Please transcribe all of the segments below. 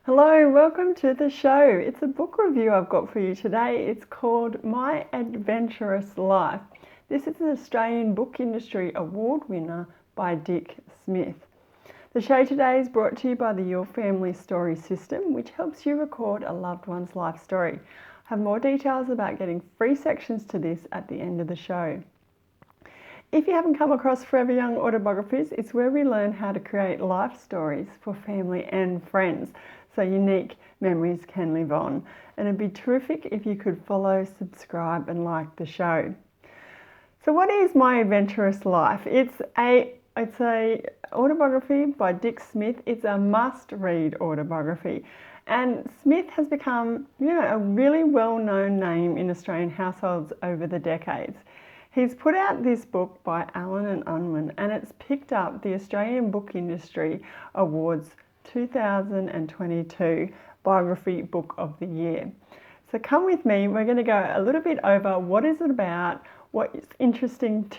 Hello, welcome to the show. It's a book review I've got for you today. It's called My Adventurous Life. This is an Australian Book Industry Award winner by Dick Smith. The show today is brought to you by the Your Family Story system, which helps you record a loved one's life story. I have more details about getting free sections to this at the end of the show. If you haven't come across Forever Young Autobiographies, it's where we learn how to create life stories for family and friends so unique memories can live on. And it'd be terrific if you could follow, subscribe and like the show. So what is My Adventurous Life? It's a autobiography by Dick Smith. It's a must-read autobiography. And Smith has become, a really well-known name in Australian households over the decades. He's put out this book by Allen and Unwin, and it's picked up the Australian Book Industry Awards 2022 Biography Book of the Year. So come with me, we're going to go a little bit over what is it about, what's interesting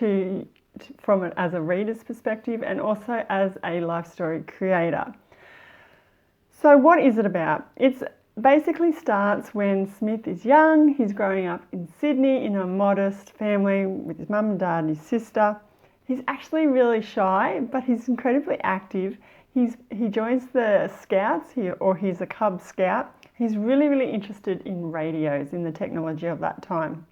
from it as a reader's perspective and also as a life story creator. So what is it about? It basically starts when Smith is young. He's growing up in Sydney in a modest family with his mum and dad and his sister. He's actually really shy, but he's incredibly active. He joins the Scouts here, or he's a Cub Scout. He's really interested in radios, in the technology of that time.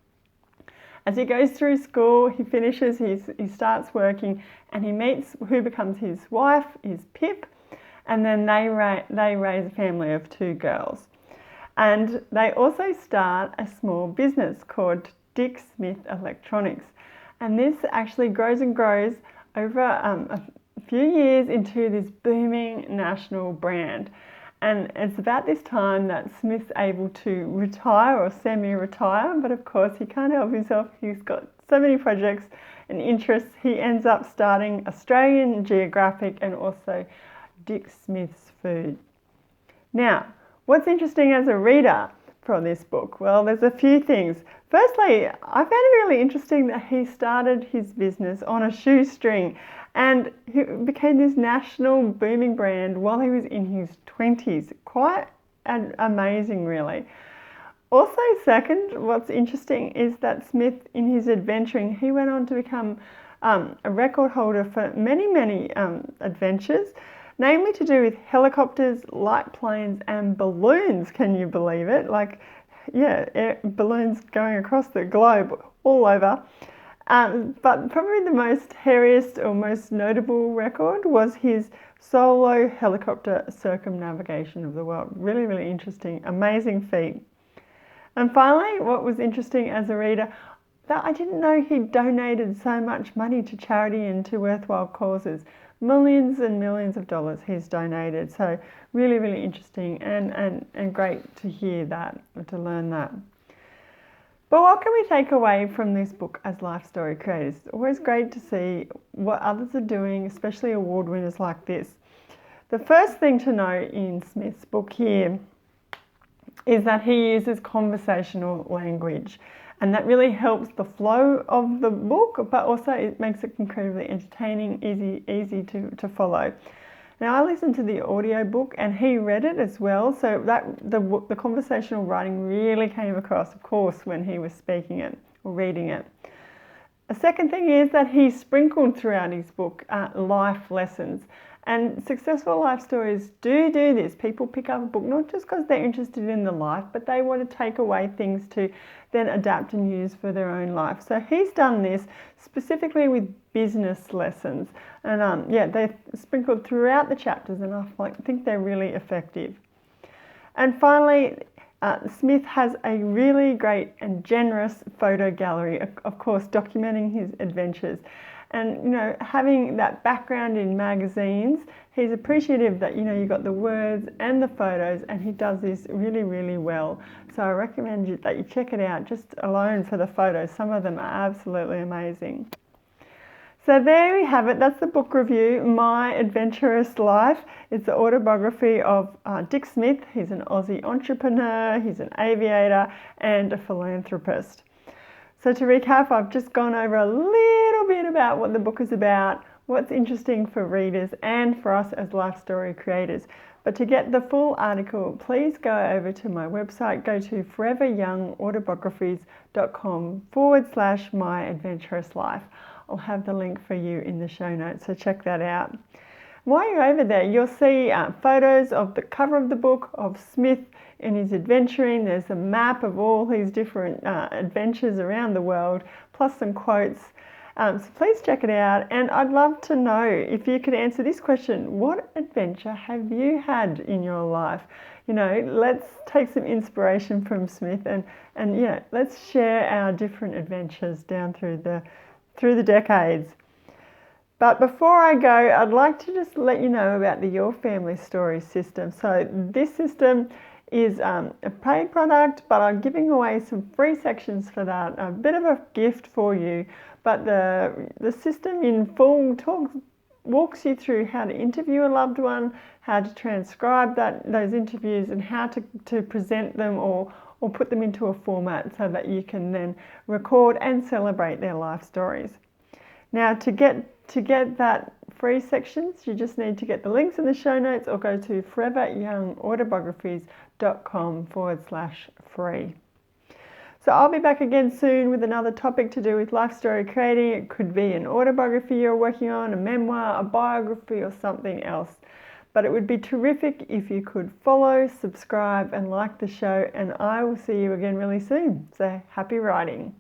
As he goes through school, he finishes, he starts working, and he meets who becomes his wife, is Pip, and then they raise a family of 2 girls. And they also start a small business called Dick Smith Electronics. And this actually grows and grows over a few years into this booming national brand. And it's about this time that Smith's able to retire or semi-retire, but of course he can't help himself. He's got so many projects and interests. He ends up starting Australian Geographic and also Dick Smith's Food. Now, what's interesting as a reader from this book? Well, there's a few things. Firstly, I found it really interesting that he started his business on a shoestring and he became this national booming brand while he was in his 20s. Quite amazing, really. Also, second, what's interesting is that Smith, in his adventuring, he went on to become a record holder for many adventures, namely to do with helicopters, light planes and balloons. Can you believe it? Balloons going across the globe all over. But probably the most hairiest or most notable record was his solo helicopter circumnavigation of the world. Really interesting, amazing feat. And finally, what was interesting as a reader, that I didn't know he donated so much money to charity and to worthwhile causes. Millions and millions of dollars he's donated. So really interesting and great to hear that, or to learn that. But what can we take away from this book as life story creators? It's always great to see what others are doing, especially award winners like this. The first thing to note in Smith's book here is that he uses conversational language, and that really helps the flow of the book, but also it makes it incredibly entertaining, easy to follow. Now, I listened to the audio book and he read it as well, so that the conversational writing really came across, of course, when he was speaking it or reading it. A second thing is that he sprinkled throughout his book life lessons. And successful life stories do this. People pick up a book not just because they're interested in the life, but they want to take away things to then adapt and use for their own life. So he's done this specifically with business lessons. And they're sprinkled throughout the chapters, and I think they're really effective. And finally, Smith has a really great and generous photo gallery, of course, documenting his adventures. And, having that background in magazines, he's appreciative that, you've got the words and the photos, and he does this really well. So I recommend that you check it out just alone for the photos. Some of them are absolutely amazing. So there we have it. That's the book review, My Adventurous Life. It's the autobiography of Dick Smith. He's an Aussie entrepreneur, he's an aviator and a philanthropist. So to recap, I've just gone over a little bit about what the book is about, what's interesting for readers and for us as life story creators. But to get the full article, please go over to my website, go to foreveryoungautobiographies.com/My Adventurous Life. I'll have the link for you in the show notes, so check that out. While you're over there, you'll see photos of the cover of the book of Smith in his adventuring. There's a map of all his different adventures around the world, plus some quotes. So please check it out. And I'd love to know if you could answer this question: what adventure have you had in your life? You know, let's take some inspiration from Smith and let's share our different adventures down through the decades. But before I go, I'd like to just let you know about the Your Family Stories system. So this system is a paid product, but I'm giving away some free sections for that, a bit of a gift for you. But the system in full walks you through how to interview a loved one, how to transcribe those interviews, and how to present them or put them into a format so that you can then record and celebrate their life stories. Now, to get that free sections, you just need to get the links in the show notes or go to foreveryoungautobiographies.com/free. So I'll be back again soon with another topic to do with life story creating. It could be an autobiography you're working on, a memoir, a biography, or something else. But it would be terrific if you could follow, subscribe, and like the show, and I will see you again really soon. So happy writing.